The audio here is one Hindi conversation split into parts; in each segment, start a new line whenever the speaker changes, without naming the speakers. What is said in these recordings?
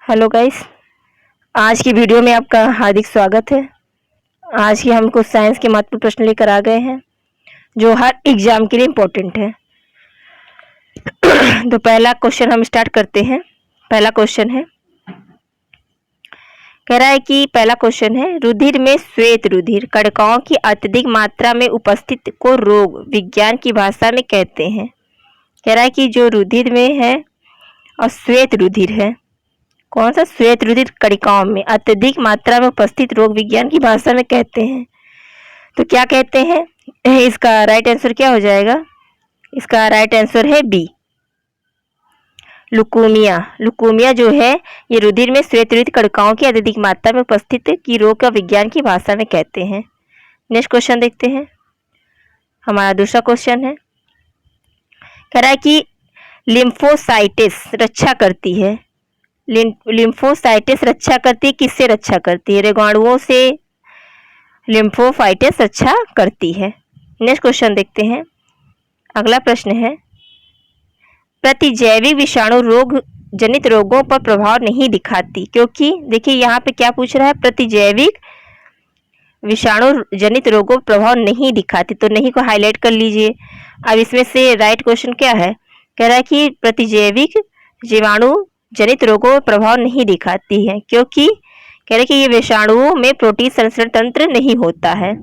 हेलो गाइस, आज की वीडियो में आपका हार्दिक स्वागत है। आज की हम कुछ साइंस के महत्वपूर्ण प्रश्न लेकर आ गए हैं जो हर एग्जाम के लिए इम्पोर्टेंट है। तो पहला क्वेश्चन हम स्टार्ट करते हैं। पहला क्वेश्चन है, कह रहा है कि पहला क्वेश्चन है, रुधिर में श्वेत रुधिर कणिकाओं की अत्यधिक मात्रा में उपस्थित को रोग विज्ञान की भाषा में कहते हैं। कह रहा है कि जो रुधिर में है और श्वेत रुधिर है, कौन सा? श्वेत रुधिर कणिकाओं में अत्यधिक मात्रा में उपस्थित रोग विज्ञान की भाषा में कहते हैं। तो क्या कहते हैं? इसका राइट आंसर क्या हो जाएगा? इसका राइट आंसर है बी, लुकोमिया। लुकोमिया जो है ये रुधिर में श्वेत रुधिर कणिकाओं की अत्यधिक मात्रा में उपस्थित की रोग का विज्ञान की भाषा में कहते हैं। नेक्स्ट क्वेश्चन देखते हैं। हमारा दूसरा क्वेश्चन है, कह रहा है कि लिम्फोसाइटिस रक्षा करती है। लिम्फोसाइटिस रक्षा करती है, किससे रक्षा करती है? रोगाणुओं से लिम्फोसाइटिस रक्षा करती है। नेक्स्ट क्वेश्चन देखते हैं। अगला प्रश्न है, प्रतिजैविक विषाणु रोग जनित रोगों पर प्रभाव नहीं दिखाती, क्योंकि देखिए यहाँ पे क्या पूछ रहा है, प्रतिजैविक विषाणु जनित रोगों पर प्रभाव नहीं दिखाती, तो नहीं को हाईलाइट कर लीजिए। अब इसमें से राइट क्वेश्चन क्या है? कह रहा है कि प्रतिजैविक जीवाणु जनित रोगों पर प्रभाव नहीं दिखाती है, क्योंकि कह रहे कि ये विषाणुओं में प्रोटीन संश्लेषण तंत्र नहीं होता है।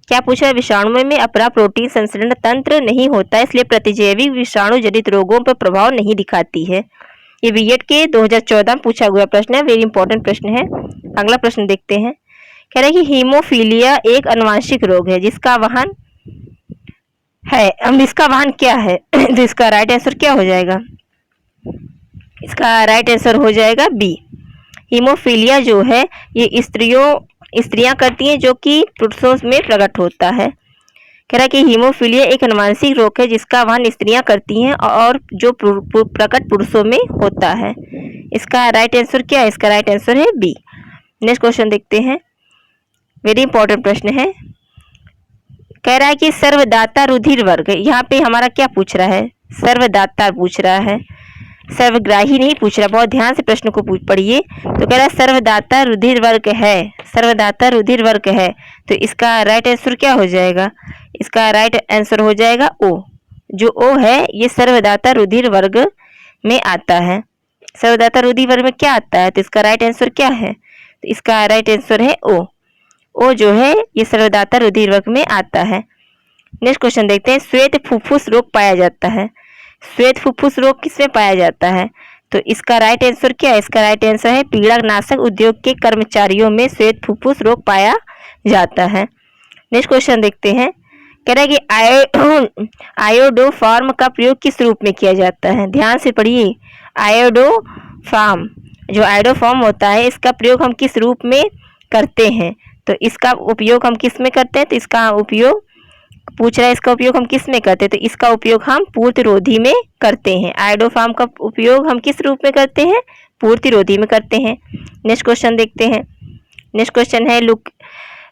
क्या पूछा है? विषाणुओं में अपना प्रोटीन संश्लेषण तंत्र नहीं होता है, इसलिए प्रतिजैविक विषाणु जनित रोगों पर प्रभाव नहीं दिखाती है। ये बीएड के 2014 में पूछा हुआ प्रश्न है, वेरी इंपॉर्टेंट प्रश्न है। अगला प्रश्न देखते हैं। कह रहे कि हीमोफीलिया एक आनुवंशिक रोग है जिसका वाहन है, अब इसका वाहन क्या है? तो इसका राइट आंसर क्या हो जाएगा? इसका राइट आंसर हो जाएगा बी, हीमोफीलिया जो है ये स्त्रियां करती हैं, जो कि पुरुषों में प्रकट होता है। कह रहा है कि हीमोफीलिया एक आनुवंशिक रोग है जिसका वहन स्त्रियां करती हैं और जो प्रकट पुरुषों में होता है। इसका राइट आंसर क्या है? इसका राइट आंसर है बी। नेक्स्ट क्वेश्चन देखते हैं, वेरी इंपॉर्टेंट प्रश्न है। कह रहा है कि सर्वदाता रुधिर वर्ग, यहाँ पे हमारा क्या पूछ रहा है? सर्वदाता पूछ रहा है, सर्वग्राही नहीं पूछ रहा। बहुत ध्यान से प्रश्न को पढ़िए। तो कह रहा है सर्वदाता रुधिर वर्ग है, सर्वदाता रुधिर वर्ग है, तो इसका राइट आंसर क्या हो जाएगा? इसका राइट आंसर हो जाएगा ओ। जो ओ है ये सर्वदाता रुधिर वर्ग में आता है। सर्वदाता रुधिर वर्ग में क्या आता है? तो इसका राइट आंसर क्या है? तो इसका राइट आंसर है ओ। ओ जो है ये सर्वदाता रुधिर वर्ग में आता है। नेक्स्ट क्वेश्चन देखते हैं। श्वेत फुफ्फुस रोग पाया जाता है, श्वेत फुफ्फुस रोग किसमें पाया जाता है? तो इसका राइट आंसर क्या है? इसका राइट आंसर है पीड़कनाशक उद्योग के कर्मचारियों में श्वेत फुफ्फुस रोग पाया जाता है। नेक्स्ट क्वेश्चन देखते हैं। कह रहा है कि आयोडोफार्म का प्रयोग किस रूप में किया जाता है? ध्यान से पढ़िए। आयोडोफार्म, जो आयोडोफार्म होता है इसका प्रयोग हम किस रूप में करते हैं? तो इसका उपयोग हम किस में करते हैं? तो इसका उपयोग पूछ रहा है, इसका उपयोग हम किस में करते हैं? तो इसका उपयोग हम पूर्तिरोधी में करते हैं। आयोडोफार्म का उपयोग हम किस रूप में करते हैं? पूर्तिरोधी में करते हैं। नेक्स्ट क्वेश्चन देखते हैं। नेक्स्ट क्वेश्चन है,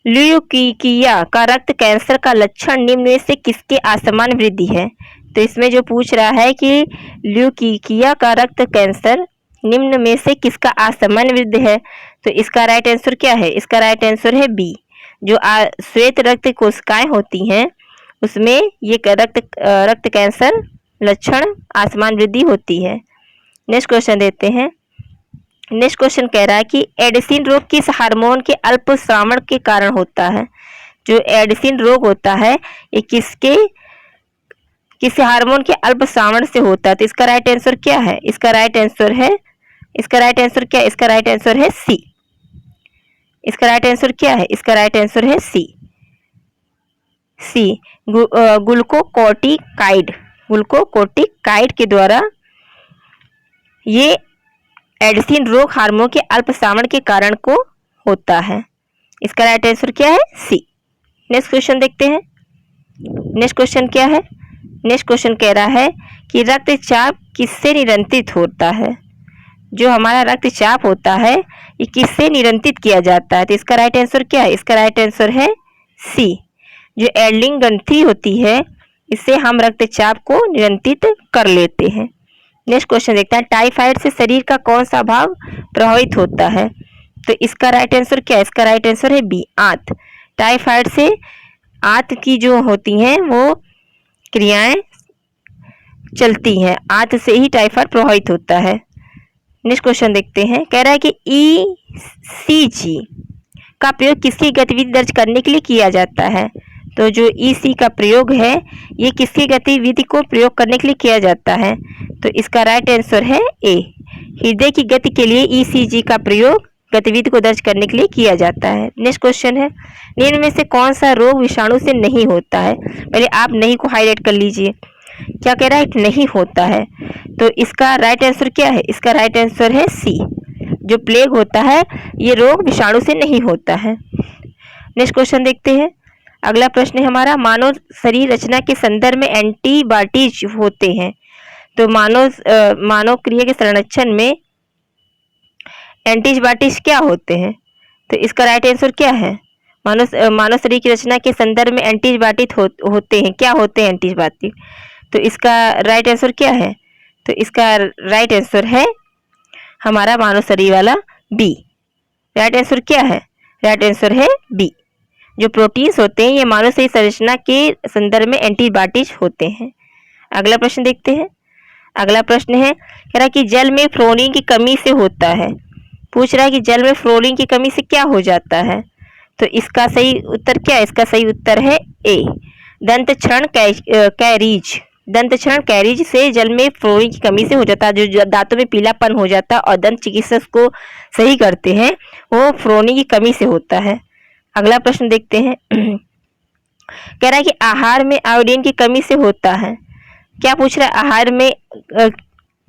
ल्यूकीकिया का रक्त कैंसर का लक्षण निम्न में से किसके असमान वृद्धि है? तो इसमें जो पूछ रहा है कि ल्यूकीकिया का रक्त कैंसर निम्न में से किसका असमान वृद्धि है, तो इसका राइट आंसर क्या है? इसका राइट आंसर है बी, जो श्वेत रक्त कोशिकाएं होती हैं उसमें ये रक्त कैंसर लक्षण आसमान वृद्धि होती है। नेक्स्ट क्वेश्चन देते हैं। नेक्स्ट क्वेश्चन कह रहा है कि एडिसन रोग किस हार्मोन के अल्पश्रावण के कारण होता है? जो एडिसन रोग होता है ये किस हार्मोन के अल्पश्रावण से होता है? तो इसका राइट आंसर क्या है? इसका राइट आंसर है, इसका राइट आंसर क्या है? इसका राइट आंसर है सी। इसका राइट आंसर क्या है? इसका राइट आंसर है सी, ग्लूकोकोर्टिकाइड। ग्लूकोकोर्टिकाइड के द्वारा ये एडिसन रोग हार्मोन के अल्पश्रावण के कारण को होता है। इसका राइट आंसर क्या है? सी। नेक्स्ट क्वेश्चन देखते हैं। नेक्स्ट क्वेश्चन क्या है? नेक्स्ट क्वेश्चन कह रहा है कि रक्तचाप किससे नियंत्रित होता है? जो हमारा रक्तचाप होता है ये किससे नियंत्रित किया जाता है? तो इसका राइट आंसर क्या है? इसका राइट आंसर है सी, जो एड्रिनल ग्रंथि होती है इससे हम रक्तचाप को नियंत्रित कर लेते हैं। नेक्स्ट क्वेश्चन देखते हैं, टाइफाइड से शरीर का कौन सा भाग प्रभावित होता है? तो इसका राइट आंसर क्या है? इसका राइट आंसर है बी, आंत। टाइफाइड से आंत की जो होती हैं वो क्रियाएं चलती हैं, आंत से ही टाइफाइड प्रभावित होता है। नेक्स्ट क्वेश्चन देखते हैं, कह रहा है कि ईसीजी का प्रयोग किसकी गतिविधि दर्ज करने के लिए किया जाता है? तो जो ईसी का प्रयोग है ये किसकी गतिविधि को प्रयोग करने के लिए किया जाता है? तो इसका राइट आंसर है ए, हृदय की गति के लिए ईसीजी का प्रयोग गतिविधि को दर्ज करने के लिए किया जाता है। नेक्स्ट क्वेश्चन है, निम्न में से कौन सा रोग विषाणु से नहीं होता है? पहले आप नहीं को हाईलाइट कर लीजिए। क्या कह रहा है? नहीं होता है। तो इसका राइट आंसर क्या है? इसका राइट आंसर है सी, जो प्लेग होता है ये रोग विषाणु से नहीं होता है। नेक्स्ट क्वेश्चन देखते हैं, अगला प्रश्न है हमारा, मानव शरीर रचना के संदर्भ में एंटीबॉडीज होते हैं। तो मानव क्रिया के संरक्षण में एंटीबॉडीज क्या होते हैं? तो इसका राइट आंसर क्या है? मानव शरीर की रचना के संदर्भ में एंटीबॉडीज होते हैं। क्या होते हैं एंटीबॉडी? तो इसका राइट आंसर क्या है? तो इसका राइट आंसर है हमारा मानव शरीर वाला बी। राइट आंसर क्या है? राइट आंसर है बी। जो प्रोटीन्स होते हैं ये मानव शरीर संरचना के संदर्भ में एंटीबॉडीज होते हैं। अगला प्रश्न देखते हैं, अगला प्रश्न है, कह रहा है कि जल में फ्लोरीन की कमी से होता है। पूछ रहा है कि जल में फ्लोरीन की कमी से क्या हो जाता है? तो इसका सही उत्तर क्या है? इसका सही उत्तर है ए, दंत क्षरण कैरीज। दंत क्षरण कैरीज से जल में फ्लोरीन की कमी से हो जाता है। जो दांतों में पीलापन हो जाता है और दंत चिकित्सक को सही करते हैं वो फ्लोरीन की कमी से होता है। अगला प्रश्न देखते हैं, कह रहा है कि आहार में आयोडीन की कमी से होता है। क्या पूछ रहा है? आहार में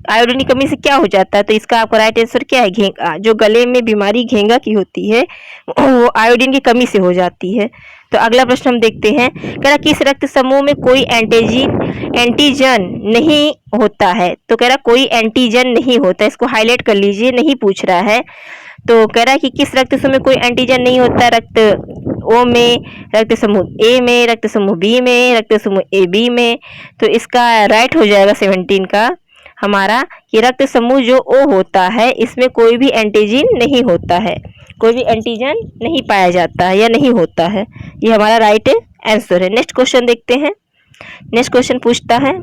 आयोडीन की कमी से क्या हो जाता है? तो इसका आपका राइट आंसर क्या है? घेंगा। जो गले में बीमारी घेंगा की होती है वो आयोडीन की कमी से हो जाती है। तो अगला प्रश्न हम देखते हैं, कह रहा किस रक्त समूह में कोई एंटीजन नहीं होता है? तो कह रहा कोई एंटीजन नहीं होता, इसको हाईलाइट कर लीजिए, नहीं पूछ रहा है। तो कह रहा है कि किस रक्त समूह में कोई एंटीजन नहीं होता? रक्त ओ में, रक्त समूह ए में, रक्त समूह बी में, रक्त समूह ए बी में। तो इसका राइट हो जाएगा 17 का हमारा कि रक्त समूह जो ओ होता है इसमें कोई भी एंटीजन नहीं होता है, कोई भी एंटीजन नहीं पाया जाता है या नहीं होता है। ये हमारा राइट आंसर है। नेक्स्ट क्वेश्चन देखते हैं, नेक्स्ट क्वेश्चन पूछता है,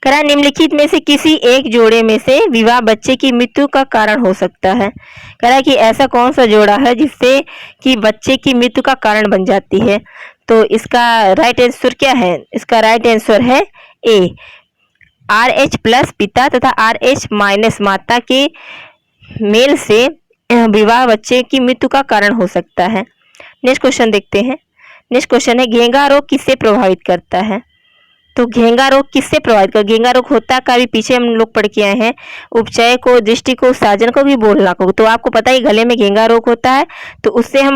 कह रहा निम्नलिखित में से किसी एक जोड़े में से विवाह बच्चे की मृत्यु का कारण हो सकता है। कह रहा है कि ऐसा कौन सा जोड़ा है जिससे कि बच्चे की मृत्यु का कारण बन जाती है? तो इसका राइट आंसर क्या है? इसका राइट आंसर है ए, RH+ पिता तथा RH- माता के मेल से विवाह बच्चे की मृत्यु का कारण हो सकता है। नेक्स्ट क्वेश्चन देखते हैं, नेक्स्ट क्वेश्चन है, घेंगा रोग किससे प्रभावित करता है? तो घेंगा रोग किससे प्रभावित कर? घेंगा रोग होता का भी पीछे हम लोग पढ़ के आए हैं, उपचय को, दृष्टि को, साजन को भी, बोलना को। तो आपको पता है गले में घेंगा रोग होता है, तो उससे हम